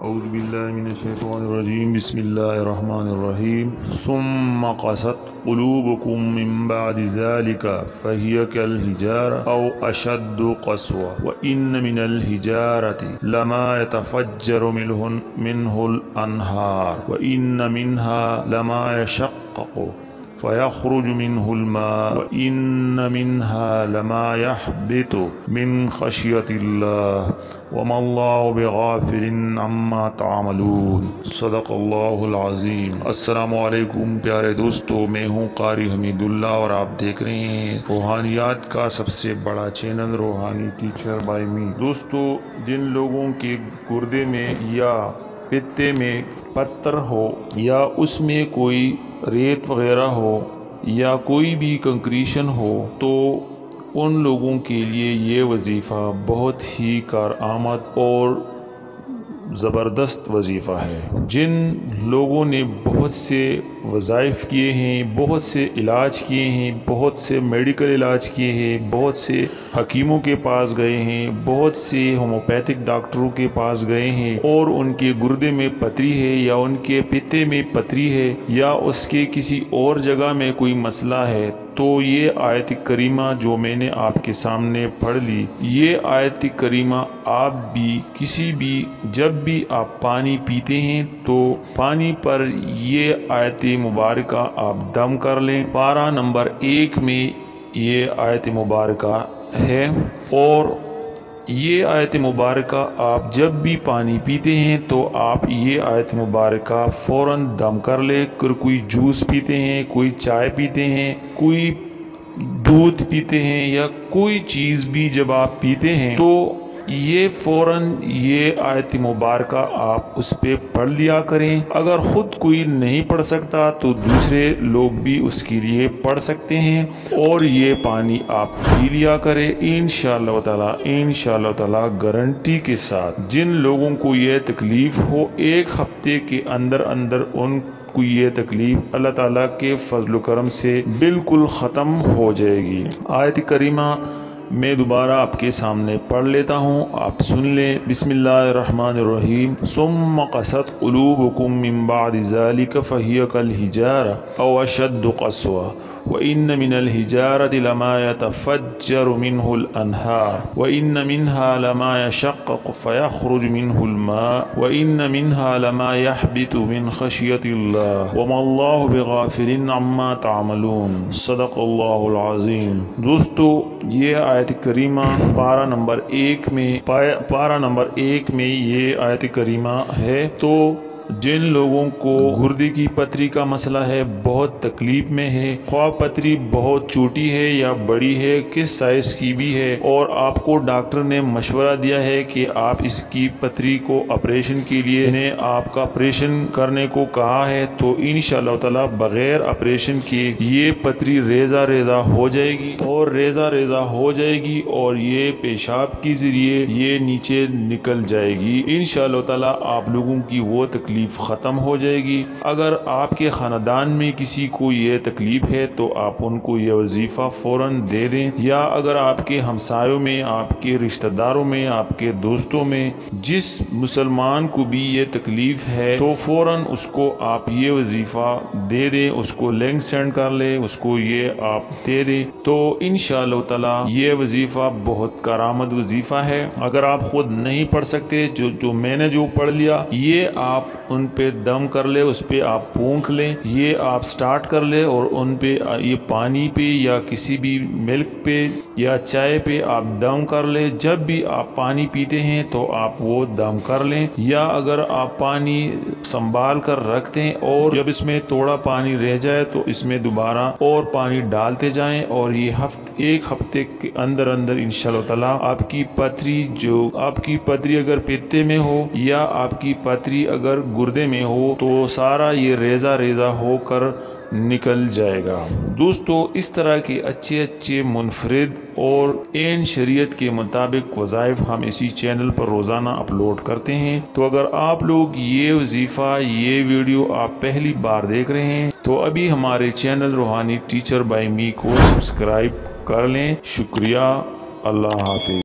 اعوذ باللہ من الشیطان الرجیم بسم اللہ الرحمن الرحیم ثم قست قلوبکم من بعد ذلك فهي كالحجارة او اشد قسوة وان من الحجارة لما يتفجر منه الانهار وان منها لما يشقق فيخرج منه الماء وإن منها لما يحبط من خشية الله وما الله بغافل عما تعملون صدق اللہ العظیم۔ السلام علیکم پیارے دوستو، میں ہوں قاری حمید اللہ اور آپ دیکھ رہے ہیں روحانیات کا سب سے بڑا چینل روحانی ٹیچر بائی می۔ دوستو، جن لوگوں کے گردے میں یا پتے میں پتھر ہو یا اس میں کوئی ریت وغیرہ ہو یا کوئی بھی کنکریشن ہو تو ان لوگوں کے لیے یہ وظیفہ بہت ہی کارآمد اور زبردست وظیفہ ہے۔ جن لوگوں نے بہت سے وظائف کیے ہیں، بہت سے علاج کیے ہیں، بہت سے میڈیکل علاج کیے ہیں، بہت سے حکیموں کے پاس گئے ہیں، بہت سے ہومیوپیتھک ڈاکٹروں کے پاس گئے ہیں اور ان کے گردے میں پتھری ہے یا ان کے پتے میں پتھری ہے یا اس کے کسی اور جگہ میں کوئی مسئلہ ہے، تو یہ آیت کریمہ جو میں نے آپ کے سامنے پڑھ لی، یہ آیت کریمہ آپ بھی کسی بھی جب بھی آپ پانی پیتے ہیں تو پانی پر یہ آیت مبارکہ آپ دم کر لیں۔ پارہ نمبر 1 میں یہ آیت مبارکہ ہے اور یہ آیت مبارکہ آپ جب بھی پانی پیتے ہیں تو آپ یہ آیت مبارکہ فوراً دم کر لیں۔ کوئی جوس پیتے ہیں، کوئی چائے پیتے ہیں، کوئی دودھ پیتے ہیں یا کوئی چیز بھی جب آپ پیتے ہیں تو یہ فوراً یہ آیت مبارکہ آپ اس پہ پڑھ لیا کریں۔ اگر خود کوئی نہیں پڑھ سکتا تو دوسرے لوگ بھی اس کے لیے پڑھ سکتے ہیں اور یہ پانی آپ پی لیا کریں انشاءاللہ تعالی گارنٹی کے ساتھ۔ جن لوگوں کو یہ تکلیف ہو 1 ہفتے کے اندر ان کو یہ تکلیف اللہ تعالیٰ کے فضل و کرم سے بالکل ختم ہو جائے گی۔ آیت کریمہ میں دوبارہ آپ کے سامنے پڑھ لیتا ہوں، آپ سن لیں۔ بسم اللہ الرحمن الرحیم ثم قست قلوبکم من بعد ذلك فهي كالحجارة او اشد قسوة وإن من الحجارة لما يتفجر منه الأنهار وإن منها لما يشقق فيخرج منه الماء وإن منها لما يحبط من خشية الله وما الله بغافل عما تعملون صدق اللہ العظیم۔ دوستو، یہ آیت کریمہ پارہ نمبر 1 میں یہ آیت کریمہ ہے۔ تو جن لوگوں کو گردے کی پتھری کا مسئلہ ہے، بہت تکلیف میں ہے، خواہ پتھری بہت چھوٹی ہے یا بڑی ہے، کس سائز کی بھی ہے، اور آپ کو ڈاکٹر نے مشورہ دیا ہے کہ آپ اس کی پتھری کو آپریشن کے لیے آپ کا آپریشن کرنے کو کہا ہے، تو انشاءاللہ تعالی بغیر آپریشن کے یہ پتھری ریزہ ہو جائے گی اور یہ پیشاب کے ذریعے یہ نیچے نکل جائے گی۔ انشاءاللہ تعالی آپ لوگوں کی وہ تکلیف ختم ہو جائے گی۔ اگر آپ کے خاندان میں کسی کو یہ تکلیف ہے تو آپ ان کو یہ وظیفہ فوراً دے دیں، یا اگر آپ کے ہمسایوں میں، آپ کے رشتہ داروں میں، آپ کے دوستوں میں جس مسلمان کو بھی یہ تکلیف ہے تو فوراً اس کو آپ یہ وظیفہ دے دیں، اس کو لنک سینڈ کر لیں، اس کو یہ آپ دے دیں، تو انشاءاللہ تعالی یہ وظیفہ بہت کارآمد وظیفہ ہے۔ اگر آپ خود نہیں پڑھ سکتے، جو میں نے پڑھ لیا، یہ آپ ان پہ دم کر لے، اس پہ آپ پھونک لیں، یہ آپ سٹارٹ کر لیں اور ان پہ یہ پانی پہ یا کسی بھی ملک پہ یا چائے پہ آپ دم کر لیں۔ جب بھی آپ پانی پیتے ہیں تو آپ وہ دم کر لیں، یا اگر آپ پانی سنبھال کر رکھتے ہیں اور جب اس میں تھوڑا پانی رہ جائے تو اس میں دوبارہ اور پانی ڈالتے جائیں، اور یہ 1 ہفتے کے اندر انشاءاللہ تعالی آپ کی پتھری اگر پتے میں ہو یا آپ کی پتھری اگر گردے میں ہو تو سارا یہ ریزہ ہو کر نکل جائے گا۔ دوستو، اس طرح کے اچھے منفرد اور عین شریعت کے مطابق وظائف ہم اسی چینل پر روزانہ اپلوڈ کرتے ہیں، تو اگر آپ لوگ یہ وظیفہ، یہ ویڈیو آپ پہلی بار دیکھ رہے ہیں تو ابھی ہمارے چینل روحانی ٹیچر بائی می کو سبسکرائب کر لیں۔ شکریہ، اللہ حافظ۔